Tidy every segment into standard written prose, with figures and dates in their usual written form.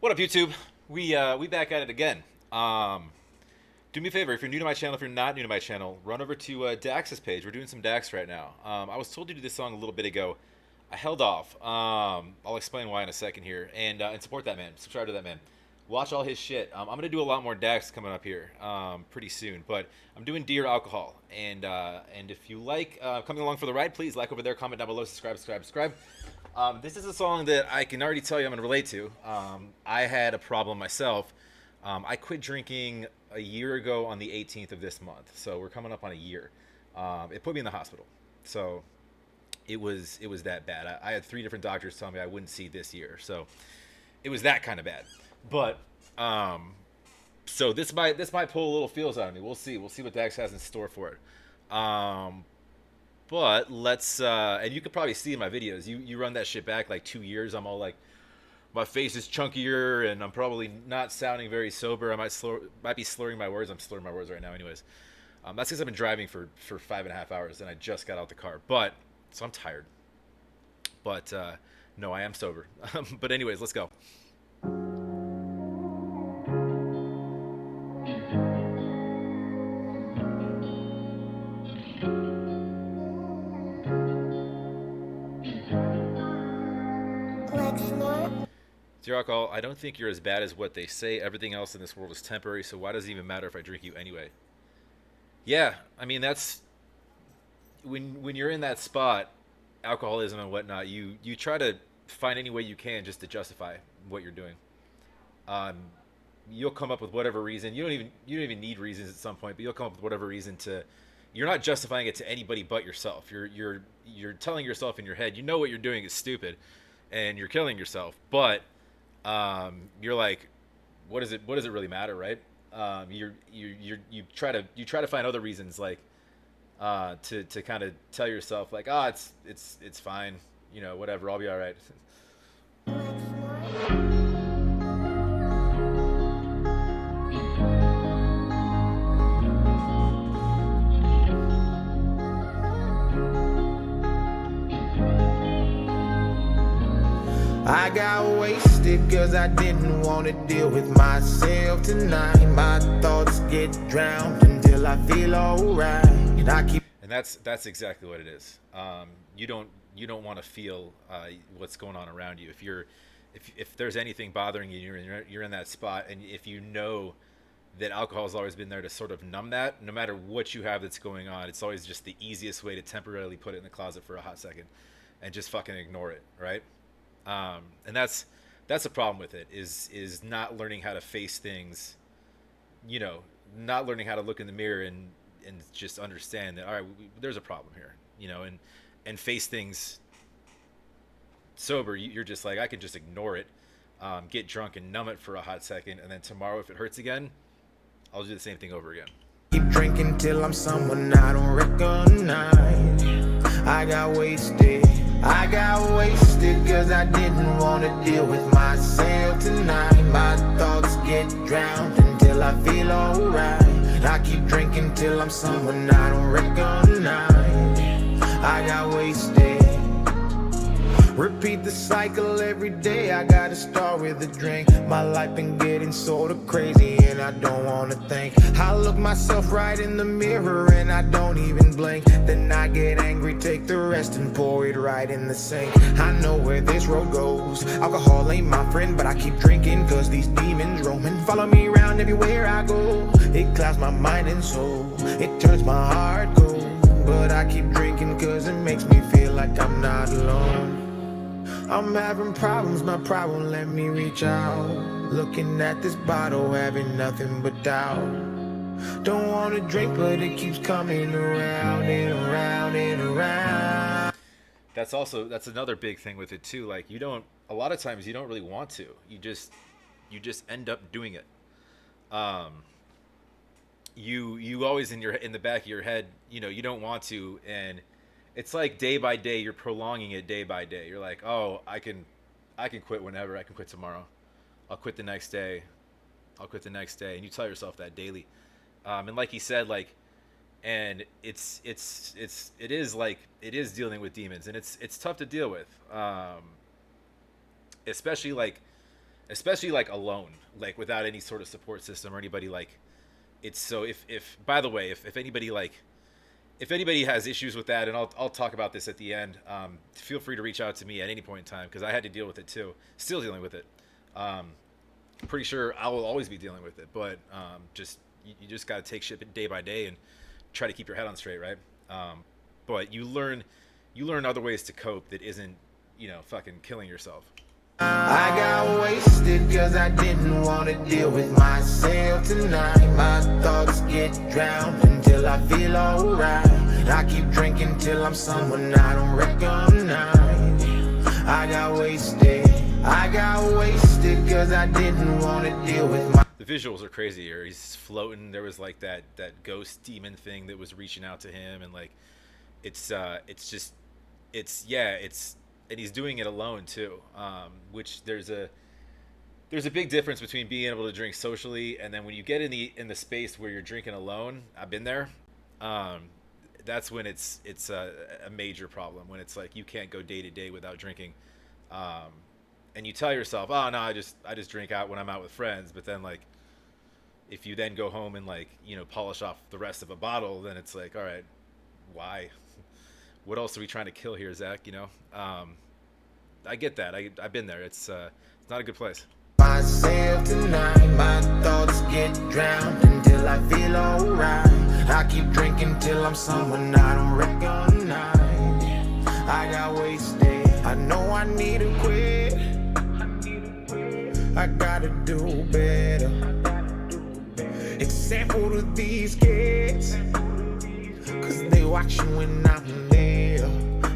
What up, YouTube? We back at it again. Do me a favor, if you're new to my channel, if you're not new to my channel, run over to Dax's page. We're doing some Dax right now. I was told to do this song a little bit ago. I held off. I'll explain why in a second here. And support that man. Subscribe to that man. Watch all his shit. I'm gonna do a lot more Dax coming up here pretty soon. But I'm doing Dear Alcohol, and if you like coming along for the ride, please like over there, comment down below, subscribe. This is a song that I can already tell you I'm going to relate to. I had a problem myself. I quit drinking a year ago on the 18th of this month, so we're coming up on a year. It put me in the hospital, so it was that bad. I had 3 different doctors tell me I wouldn't see this year, so it was that kind of bad. But so this might pull a little feels out of me. We'll see what Dax has in store for it. But let's and you could probably see in my videos, you run that shit back like 2 years, I'm all like, my face is chunkier and I'm probably not sounding very sober. I might be slurring my words. I'm slurring my words right now anyways. That's because I've been driving for 5.5 hours and I just got out the car, but so I'm tired. But no, I am sober. But anyways, let's go. Dear Alcohol, I don't think you're as bad as what they say. Everything else in this world is temporary, so why does it even matter if I drink you anyway? Yeah, I mean, that's when you're in that spot, alcoholism and whatnot, you try to find any way you can just to justify what you're doing. Um, you'll come up with whatever reason. You don't even need reasons at some point, but you'll come up with whatever reason to. You're not justifying it to anybody but yourself. You're telling yourself in your head, you know what you're doing is stupid, and you're killing yourself, but you're like, what does it really matter, right? You try to find other reasons, like to kind of tell yourself like, it's fine, whatever, I'll be all right. I got wasted cause I didn't want to deal with myself tonight. My thoughts get drowned until I feel alright. And that's exactly what it is. You don't want to feel what's going on around you. If there's anything bothering you, you're in that spot, and if you know that alcohol has always been there to sort of numb that, no matter what you have that's going on, it's always just the easiest way to temporarily put it in the closet for a hot second and just fucking ignore it, right? And that's a problem with it, is not learning how to face things, not learning how to look in the mirror and just understand that, all right, there's a problem here, and face things sober. You're just like, I can just ignore it, get drunk and numb it for a hot second, and then tomorrow if it hurts again, I'll do the same thing over again. Keep drinking till I'm someone I don't recognize. I got wasted cause I didn't want to deal with myself tonight. My thoughts get drowned until I feel alright. I keep drinking till I'm someone I don't recognize. I got wasted. Repeat the cycle every day. I gotta start with a drink. My life been getting sorta crazy and I don't wanna think. I look myself right in the mirror and I don't even blink. Then I get angry, take the rest and pour it right in the sink. I know where this road goes. Alcohol ain't my friend, but I keep drinking cause these demons roaming follow me around everywhere I go. It clouds my mind and soul, it turns my heart cold. But I keep drinking cause it makes me feel like I'm not alone. I'm having problems, my problem let me reach out. Looking at this bottle, having nothing but doubt. Don't wanna drink, but it keeps coming around and around and around. That's another big thing with it too. Like, a lot of times you don't really want to. You just end up doing it. You always in the back of your head, you don't want to, and it's like day by day, you're prolonging it day by day. You're like, oh, I can quit whenever. I can quit tomorrow. I'll quit the next day. I'll quit the next day. And you tell yourself that daily. And like he said, like, and it is dealing with demons, and it's tough to deal with. Especially like especially like alone, like without any sort of support system or anybody. Like it's so if by the way, if anybody like if anybody has issues with that, and I'll talk about this at the end, feel free to reach out to me at any point in time because I had to deal with it too. Still dealing with it. Um, Pretty sure I will always be dealing with it, but just you just got to take shit day by day and try to keep your head on straight, right? But you learn other ways to cope that isn't fucking killing yourself. I got wasted cause I didn't want to deal with myself tonight. My thoughts get drowned until I feel alright. I keep drinking till I'm someone I don't recognize. I got wasted cause I didn't want to deal with my... The visuals are crazy here. He's floating. There was like that ghost demon thing that was reaching out to him, and like it's just it's and he's doing it alone too. Which there's a big difference between being able to drink socially and then when you get in the space where you're drinking alone. I've been there. That's when it's a major problem, when it's like you can't go day to day without drinking. And you tell yourself, oh no, I just drink out when I'm out with friends. But then like if you then go home and like polish off the rest of a bottle, then it's like, all right, why? What else are we trying to kill here, Zach? I get that. I've been there. It's not a good place. Myself tonight, my thoughts get drowned until I feel alright. I keep drinking till I'm someone I don't recognize. I got wasted. I know I need to quit. I gotta do better. Example to these kids, cause they watching when I'm there.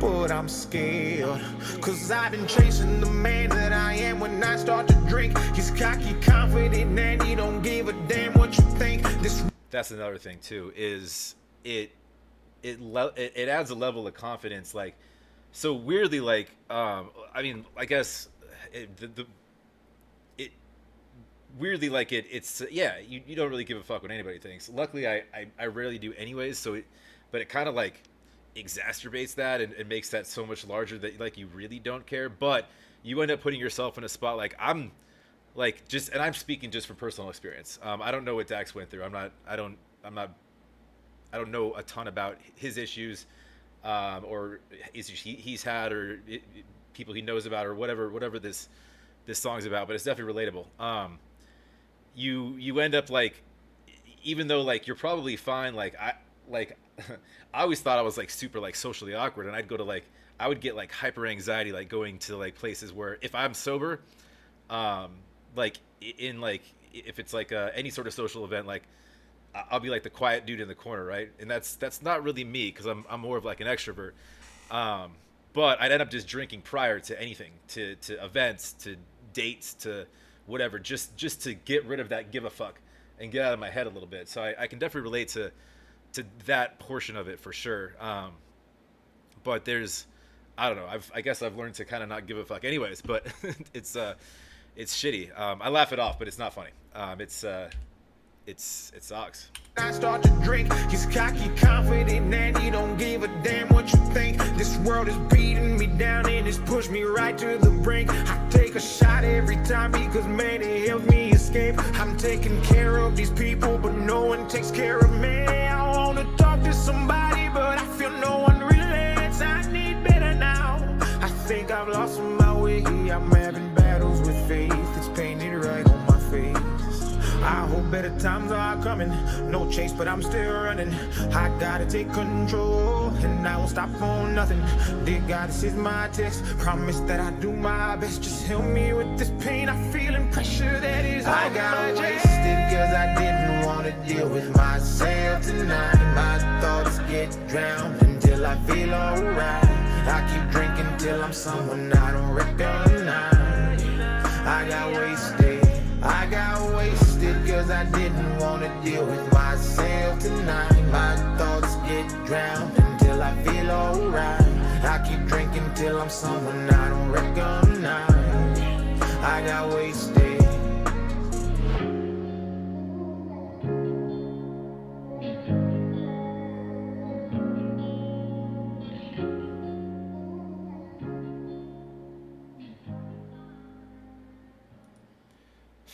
But I'm scared, cause I've been chasing the man that I am. When I start to drink, he's cocky, confident, and he don't give a damn what you think. That's another thing too, is it adds a level of confidence, like so weirdly, like I mean, I guess it weirdly, like it's yeah, you don't really give a fuck what anybody thinks. Luckily I rarely do anyways, so but it kind of like exacerbates that and makes that so much larger that like you really don't care. But you end up putting yourself in a spot like I'm like just, and I'm speaking just from personal experience. I don't know what Dax went through. I don't know a ton about his issues or issues he's had or people he knows about or whatever this song's about, but it's definitely relatable. You end up like, even though like you're probably fine, like I always thought I was like super like socially awkward, and I'd go to like, I would get like hyper anxiety like going to like places where if I'm sober, like in like if it's like any sort of social event, like I'll be like the quiet dude in the corner, right? And that's not really me because I'm more of like an extrovert. But I'd end up just drinking prior to anything, to events, to dates, to whatever, just to get rid of that give a fuck and get out of my head a little bit. So I can definitely relate to that portion of it for sure. But there's, I don't know, I guess I've learned to kind of not give a fuck anyways, but it's shitty. I laugh it off, but it's not funny. It sucks. I start to drink, he's cocky, confident, and he don't give a damn what you think. This world is beating me down and it's pushed me right to the brink. I take a shot every time because man, it helps me escape. I'm taking care of these people, but no one takes care of me. I wanna talk to somebody, but I feel no one relates. I need better now. I think I've lost my way. I'm having battles with faith. It's painted right on my face. I hope better times are coming. No chase, but I'm still running. I gotta take control, and I won't stop for nothing. Dear God, this is my test. Promise that I do my best. Just help me with this pain I feel and pressure that is on my chest. I got wasted cause I didn't want to deal with myself tonight. My thoughts get drowned until I feel alright. I keep drinking till I'm someone I don't recognize. I got wasted cause I didn't want to deal with myself tonight. My thoughts get drowned until I feel alright. I keep drinking till I'm someone I don't recognize. I got wasted.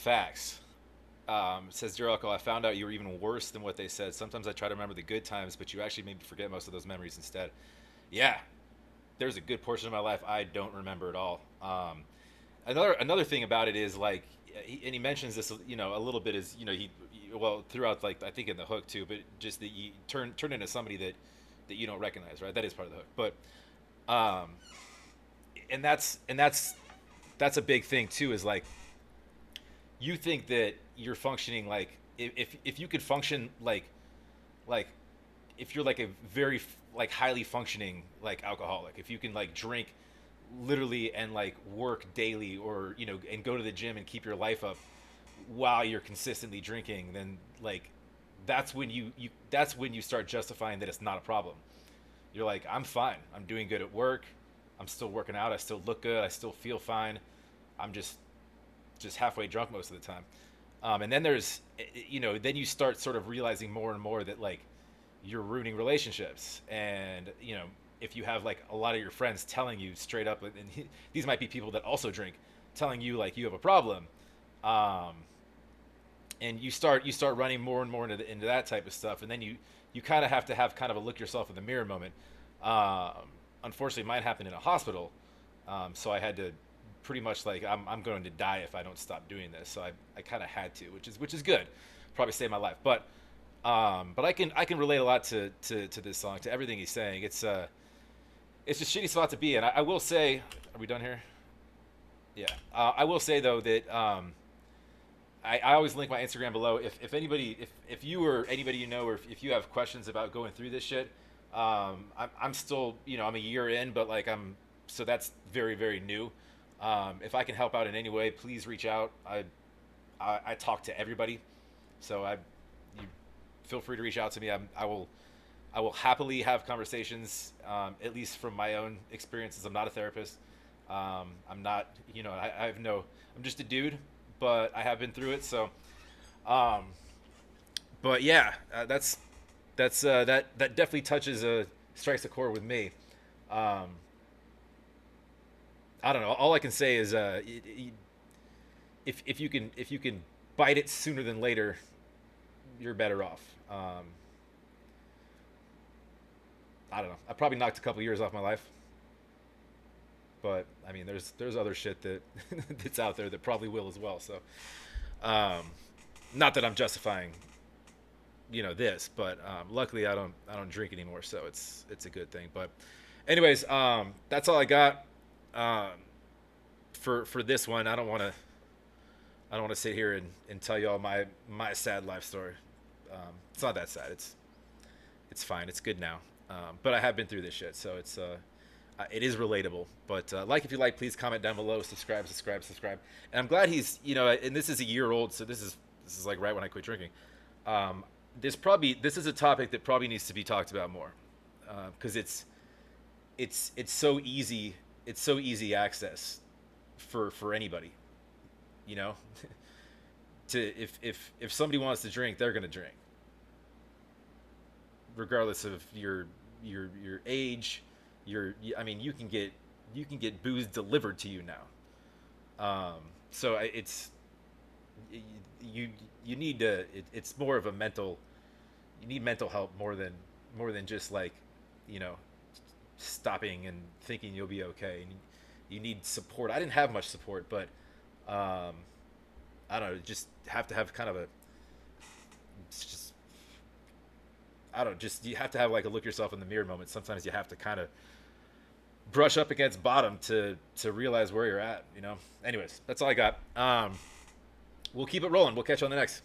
Facts. Says Dear Uncle, I found out you were even worse than what they said. Sometimes I try to remember the good times, but you actually made me forget most of those memories instead. Yeah, there's a good portion of my life I don't remember at all. Another thing about it is like, and he mentions this, a little bit is, well, throughout, like, I think in the hook too, but just that you turn into somebody that you don't recognize, right? That is part of the hook, but and that's a big thing too. Is like, you think that you're functioning like, if you could function like if you're like a very like highly functioning like alcoholic, if you can like drink literally and like work daily, or and go to the gym and keep your life up while you're consistently drinking, then like that's when you start justifying that it's not a problem. You're like, I'm fine, I'm doing good at work, I'm still working out, I still look good, I still feel fine, I'm just halfway drunk most of the time. And then there's, then you start sort of realizing more and more that like you're ruining relationships. And, if you have like a lot of your friends telling you straight up, and these might be people that also drink, telling you like you have a problem, and you start running more and more into that type of stuff. And then you kind of have to have kind of a look yourself in the mirror moment. Unfortunately, mine happened in a hospital. So I had to pretty much like, I'm going to die if I don't stop doing this. So I kind of had to, which is good. Probably saved my life. But I can relate a lot to this song, to everything he's saying. It's a shitty spot to be in. I will say, are we done here? Yeah. I will say though that I always link my Instagram below. If anybody, if you or anybody or if you have questions about going through this shit, I'm still, I'm a year in, but like so that's very, very new. If I can help out in any way, please reach out. I talk to everybody, so you feel free to reach out to me. I will happily have conversations, at least from my own experiences. I'm not a therapist. I'm not, I have no, I'm just a dude, but I have been through it. So, but yeah, that definitely strikes a chord with me. I don't know. All I can say is, if you can bite it sooner than later, you're better off. I don't know. I probably knocked a couple years off my life, but I mean, there's other shit that that's out there that probably will as well. So, not that I'm justifying, this, but luckily I don't drink anymore, so it's a good thing. But, anyways, that's all I got. For this one, I don't want to sit here and tell you all my sad life story. It's not that sad. It's fine. It's good now. But I have been through this shit, so it is relatable. But like, if you like, please comment down below. Subscribe. And I'm glad he's, and this is a year old, so this is like right when I quit drinking. This is a topic that probably needs to be talked about more, because it's so easy. It's so easy access for anybody, to if somebody wants to drink, they're gonna drink, regardless of your age. I mean, you can get booze delivered to you now. So you need to. It's more of a mental. You need mental help more than just like, stopping and thinking you'll be okay. And you need support. I didn't have much support, but I don't know. Just have to have kind of you have to have like a look yourself in the mirror moment. Sometimes you have to kind of brush up against bottom to realize where you're at. Anyways, that's all I got. We'll keep it rolling. We'll catch you on the next.